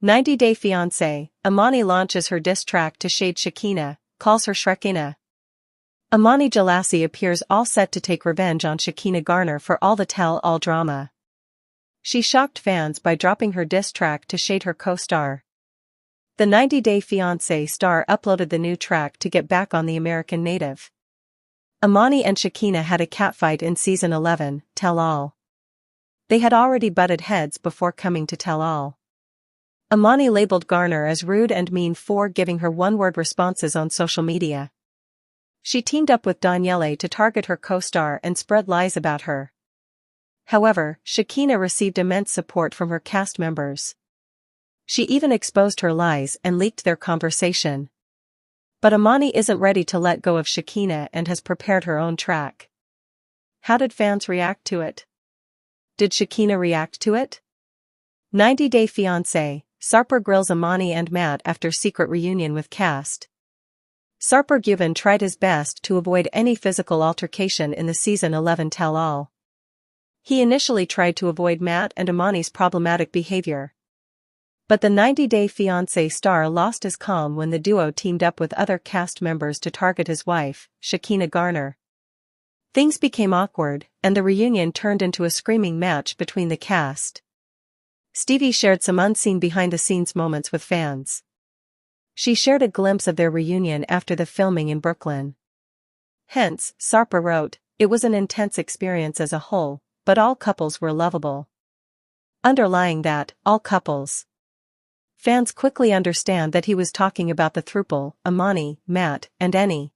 90-Day Fiancé, Imani launches her diss track to shade Shekinah, calls her Shrekina. Imani Jalasi appears all set to take revenge on Shekinah Garner for all the tell-all drama. She shocked fans by dropping her diss track to shade her co-star. The 90-Day Fiancé star uploaded the new track to get back on the American native. Imani and Shekinah had a catfight in season 11, Tell All. They had already butted heads before coming to Tell All. Imani labeled Garner as rude and mean for giving her one-word responses on social media. She teamed up with Daniele to target her co-star and spread lies about her. However, Shekinah received immense support from her cast members. She even exposed her lies and leaked their conversation. But Imani isn't ready to let go of Shekinah and has prepared her own track. How did fans react to it? Did Shekinah react to it? 90-Day Fiancé, Sarper grills Imani and Matt after secret reunion with cast. Sarper Güven tried his best to avoid any physical altercation in the season 11 Tell All. He initially tried to avoid Matt and Imani's problematic behavior. But the 90-Day Fiancé star lost his calm when the duo teamed up with other cast members to target his wife, Shekinah Garner. Things became awkward, and the reunion turned into a screaming match between the cast. Stevie shared some unseen behind-the-scenes moments with fans. She shared a glimpse of their reunion after the filming in Brooklyn. Hence, Sarper wrote, "It was an intense experience as a whole, but all couples were lovable." Underlying that, all couples. Fans quickly understand that he was talking about the throuple, Imani, Matt, and Eni.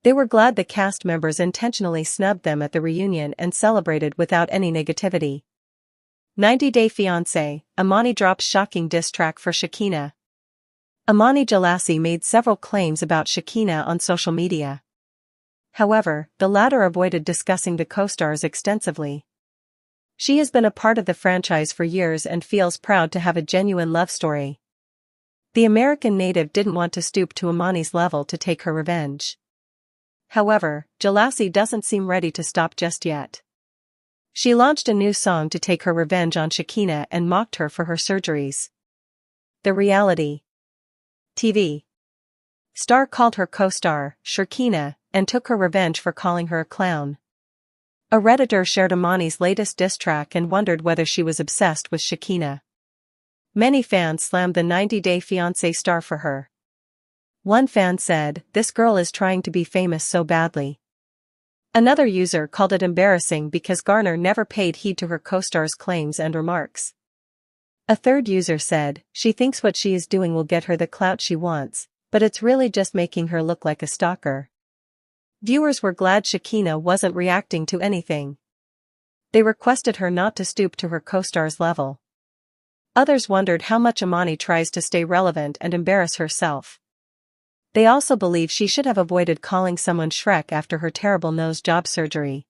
They were glad the cast members intentionally snubbed them at the reunion and celebrated without any negativity. 90-Day Fiancé, Imani drops shocking diss track for Shekinah. Imani Jalasi made several claims about Shekinah on social media. However, the latter avoided discussing the co-stars extensively. She has been a part of the franchise for years and feels proud to have a genuine love story. The American native didn't want to stoop to Imani's level to take her revenge. However, Jalasi doesn't seem ready to stop just yet. She launched a new song to take her revenge on Shekinah and mocked her for her surgeries. The reality TV star called her co-star, Shekinah, and took her revenge for calling her a clown. A Redditor shared Imani's latest diss track and wondered whether she was obsessed with Shekinah. Many fans slammed the 90-Day Fiancé star for her. One fan said, "This girl is trying to be famous so badly." Another user called it embarrassing because Garner never paid heed to her co-star's claims and remarks. A third user said, "She thinks what she is doing will get her the clout she wants, but it's really just making her look like a stalker." Viewers were glad Shekinah wasn't reacting to anything. They requested her not to stoop to her co-star's level. Others wondered how much Imani tries to stay relevant and embarrass herself. They also believe she should have avoided calling someone Shrek after her terrible nose job surgery.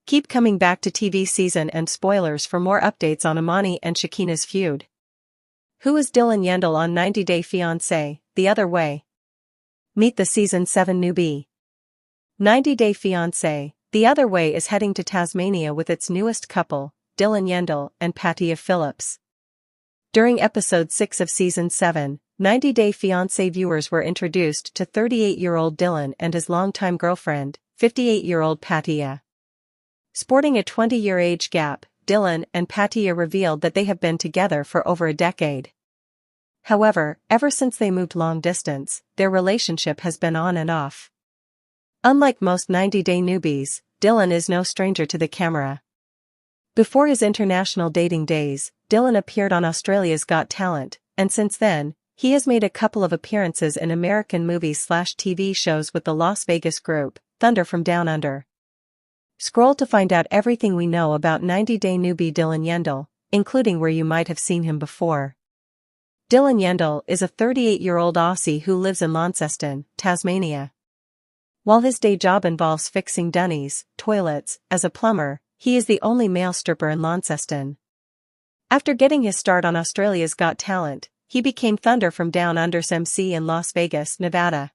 Keep coming back to TV season and spoilers for more updates on Imani and Shekinah's feud. Who is Dylan Yendel on 90-Day Fiancé, The Other Way? Meet the season 7 newbie. 90-Day Fiancé, The Other Way is heading to Tasmania with its newest couple, Dylan Yendel and Patia Phillips. During episode 6 of season 7, 90-Day Fiancé viewers were introduced to 38-year-old Dylan and his longtime girlfriend, 58-year-old Patia. Sporting a 20-year age gap, Dylan and Patia revealed that they have been together for over a decade. However, ever since they moved long distance, their relationship has been on and off. Unlike most 90-day newbies, Dylan is no stranger to the camera. Before his international dating days, Dylan appeared on Australia's Got Talent, and since then, he has made a couple of appearances in American movies/TV shows with the Las Vegas group, Thunder from Down Under. Scroll to find out everything we know about 90-day newbie Dylan Yendel, including where you might have seen him before. Dylan Yendel is a 38-year-old Aussie who lives in Launceston, Tasmania. While his day job involves fixing dunnies, toilets, as a plumber, he is the only male stripper in Launceston. After getting his start on Australia's Got Talent, he became Thunder from Down Under's MC in Las Vegas, Nevada.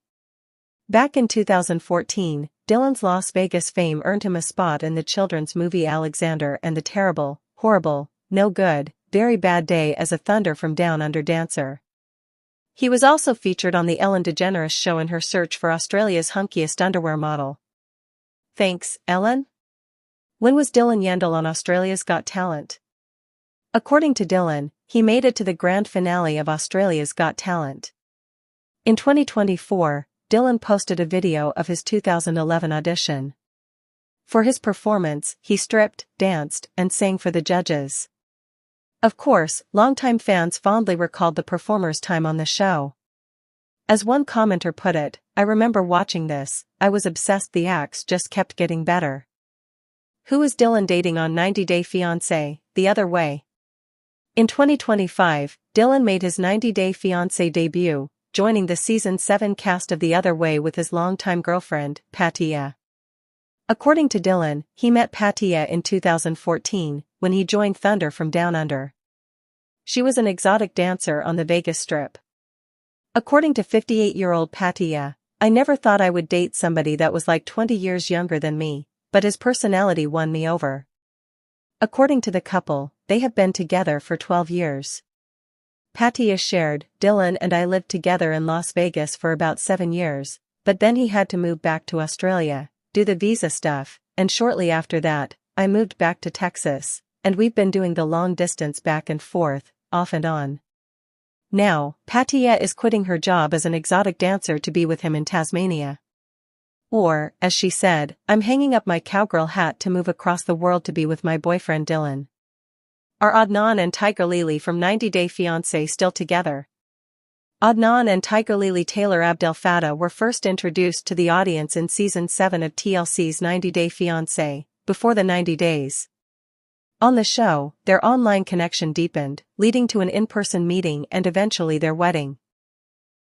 Back in 2014, Dylan's Las Vegas fame earned him a spot in the children's movie Alexander and the Terrible, Horrible, No Good, very bad day as a Thunder from Down Under dancer. He was also featured on the Ellen DeGeneres show in her search for Australia's hunkiest underwear model. Thanks, Ellen? When was Dylan Yendall on Australia's Got Talent? According to Dylan, he made it to the grand finale of Australia's Got Talent. In 2024, Dylan posted a video of his 2011 audition. For his performance, he stripped, danced, and sang for the judges. Of course, longtime fans fondly recalled the performer's time on the show. As one commenter put it, "I remember watching this, I was obsessed, the acts just kept getting better." Who is Dylan dating on 90 Day Fiancé, The Other Way? In 2025, Dylan made his 90 Day Fiancé debut, joining the Season 7 cast of The Other Way with his longtime girlfriend, Patia. According to Dylan, he met Patia in 2014, when he joined Thunder from Down Under. She was an exotic dancer on the Vegas Strip. According to 58-year-old Patia, "I never thought I would date somebody that was like 20 years younger than me, but his personality won me over." According to the couple, they have been together for 12 years. Patia shared, "Dylan and I lived together in Las Vegas for about 7 years, but then he had to move back to Australia, do the visa stuff, and shortly after that, I moved back to Texas, and we've been doing the long distance back and forth, off and on. Now, Patia is quitting her job as an exotic dancer to be with him in Tasmania." Or, as she said, "I'm hanging up my cowgirl hat to move across the world to be with my boyfriend Dylan." Are Adnan and Tiger Lily from 90 Day Fiancé still together? Adnan and Tiger Lily Taylor Abdel Fattah were first introduced to the audience in Season 7 of TLC's 90 Day Fiancé, before the 90 days. On the show, their online connection deepened, leading to an in-person meeting and eventually their wedding.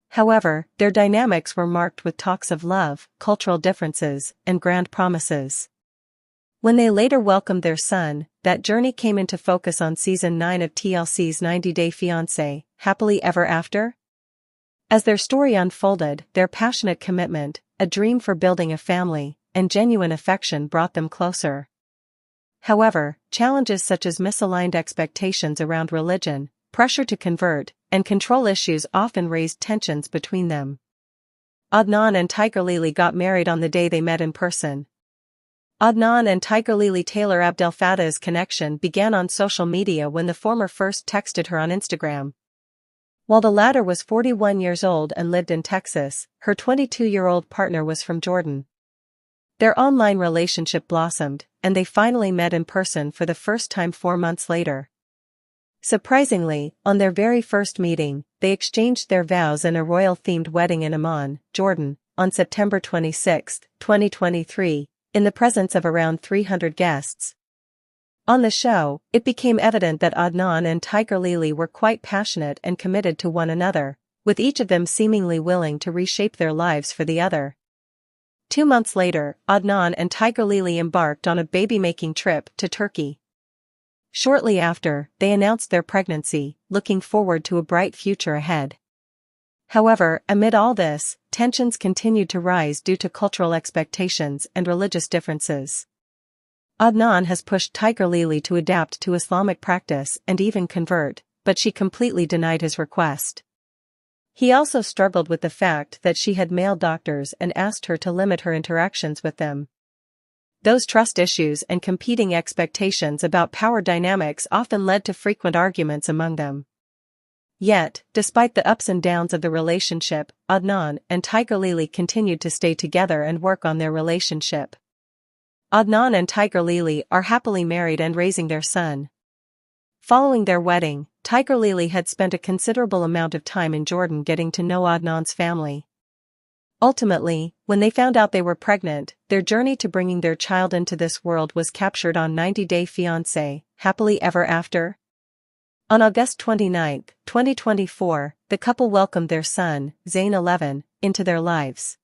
However, their dynamics were marked with talks of love, cultural differences, and grand promises. When they later welcomed their son, that journey came into focus on Season 9 of TLC's 90 Day Fiancé, Happily Ever After? As their story unfolded, their passionate commitment, a dream for building a family, and genuine affection brought them closer. However, challenges such as misaligned expectations around religion, pressure to convert, and control issues often raised tensions between them. Adnan and Tiger Lily got married on the day they met in person. Adnan and Tiger Lily Taylor Abdel Fattah's connection began on social media when the former first texted her on Instagram. While the latter was 41 years old and lived in Texas, her 22-year-old partner was from Jordan. Their online relationship blossomed, and they finally met in person for the first time 4 months later. Surprisingly, on their very first meeting, they exchanged their vows in a royal-themed wedding in Amman, Jordan, on September 26, 2023, in the presence of around 300 guests. On the show, it became evident that Adnan and Tiger Lily were quite passionate and committed to one another, with each of them seemingly willing to reshape their lives for the other. 2 months later, Adnan and Tiger Lily embarked on a baby-making trip to Turkey. Shortly after, they announced their pregnancy, looking forward to a bright future ahead. However, amid all this, tensions continued to rise due to cultural expectations and religious differences. Adnan has pushed Tiger Lily to adapt to Islamic practice and even convert, but she completely denied his request. He also struggled with the fact that she had male doctors and asked her to limit her interactions with them. Those trust issues and competing expectations about power dynamics often led to frequent arguments among them. Yet, despite the ups and downs of the relationship, Adnan and Tiger Lily continued to stay together and work on their relationship. Adnan and Tiger Lily are happily married and raising their son. Following their wedding, Tiger Lily had spent a considerable amount of time in Jordan getting to know Adnan's family. Ultimately, when they found out they were pregnant, their journey to bringing their child into this world was captured on 90 Day Fiancé, Happily Ever After. On August 29, 2024, the couple welcomed their son, Zayn 11, into their lives.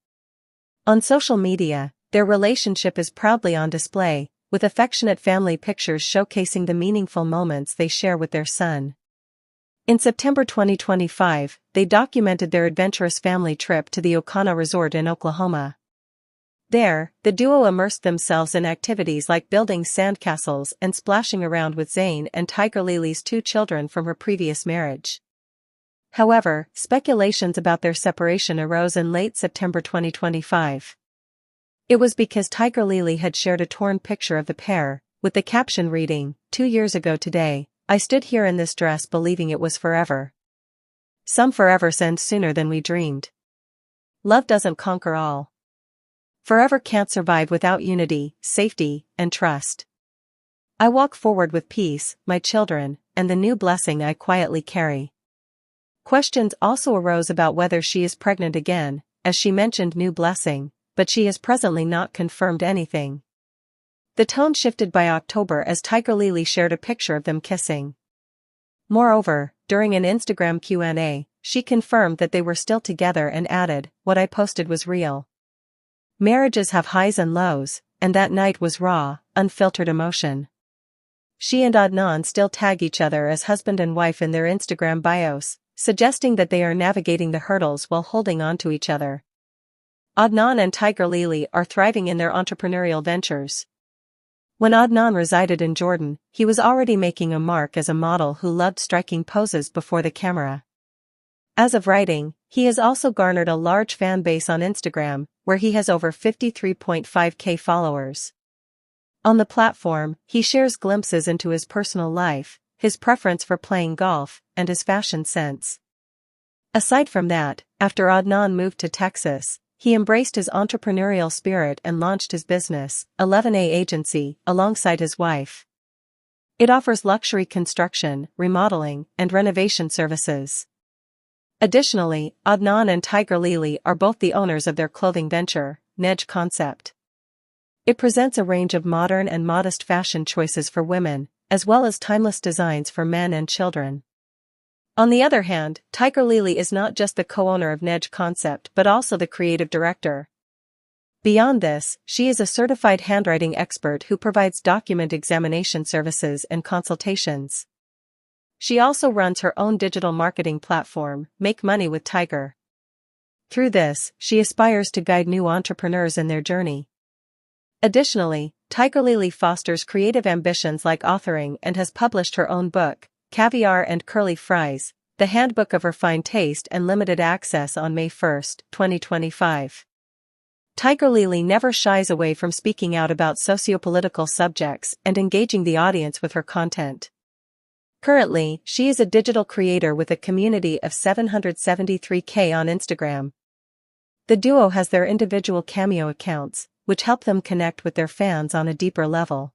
On social media, their relationship is proudly on display, with affectionate family pictures showcasing the meaningful moments they share with their son. In September 2025, they documented their adventurous family trip to the Ocana Resort in Oklahoma. There, the duo immersed themselves in activities like building sandcastles and splashing around with Zayn and Tiger Lily's 2 children from her previous marriage. However, speculations about their separation arose in late September 2025. It was because Tiger Lily had shared a torn picture of the pair, with the caption reading, "2 years ago today, I stood here in this dress believing it was forever. Some forevers end sooner than we dreamed. Love doesn't conquer all. Forever can't survive without unity, safety, and trust. I walk forward with peace, my children, and the new blessing I quietly carry." Questions also arose about whether she is pregnant again, as she mentioned new blessing, but she has presently not confirmed anything. The tone shifted by October as Tiger Lily shared a picture of them kissing. Moreover, during an Instagram Q&A, she confirmed that they were still together and added, "What I posted was real. Marriages have highs and lows, and that night was raw, unfiltered emotion." She and Adnan still tag each other as husband and wife in their Instagram bios, suggesting that they are navigating the hurdles while holding on to each other. Adnan and Tiger Lily are thriving in their entrepreneurial ventures. When Adnan resided in Jordan, he was already making a mark as a model who loved striking poses before the camera. As of writing, he has also garnered a large fan base on Instagram, where he has over 53.5k followers. On the platform, he shares glimpses into his personal life, his preference for playing golf, and his fashion sense. Aside from that, after Adnan moved to Texas, he embraced his entrepreneurial spirit and launched his business, 11A Agency, alongside his wife. It offers luxury construction, remodeling, and renovation services. Additionally, Adnan and Tiger Lily are both the owners of their clothing venture, Nej Concept. It presents a range of modern and modest fashion choices for women, as well as timeless designs for men and children. On the other hand, Tiger Lily is not just the co-owner of Nej Concept but also the creative director. Beyond this, she is a certified handwriting expert who provides document examination services and consultations. She also runs her own digital marketing platform, Make Money with Tiger. Through this, she aspires to guide new entrepreneurs in their journey. Additionally, Tiger Lily fosters creative ambitions like authoring and has published her own book, Caviar and Curly Fries, the handbook of refined taste and limited access on May 1, 2025. Tiger Lily never shies away from speaking out about socio-political subjects and engaging the audience with her content. Currently, she is a digital creator with a community of 773k on Instagram. The duo has their individual Cameo accounts, which help them connect with their fans on a deeper level.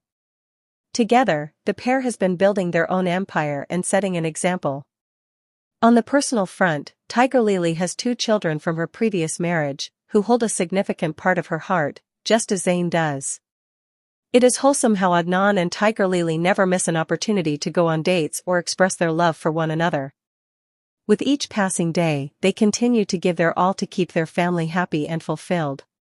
Together, the pair has been building their own empire and setting an example. On the personal front, Tiger Lily has 2 children from her previous marriage, who hold a significant part of her heart, just as Zayn does. It is wholesome how Adnan and Tiger Lily never miss an opportunity to go on dates or express their love for one another. With each passing day, they continue to give their all to keep their family happy and fulfilled.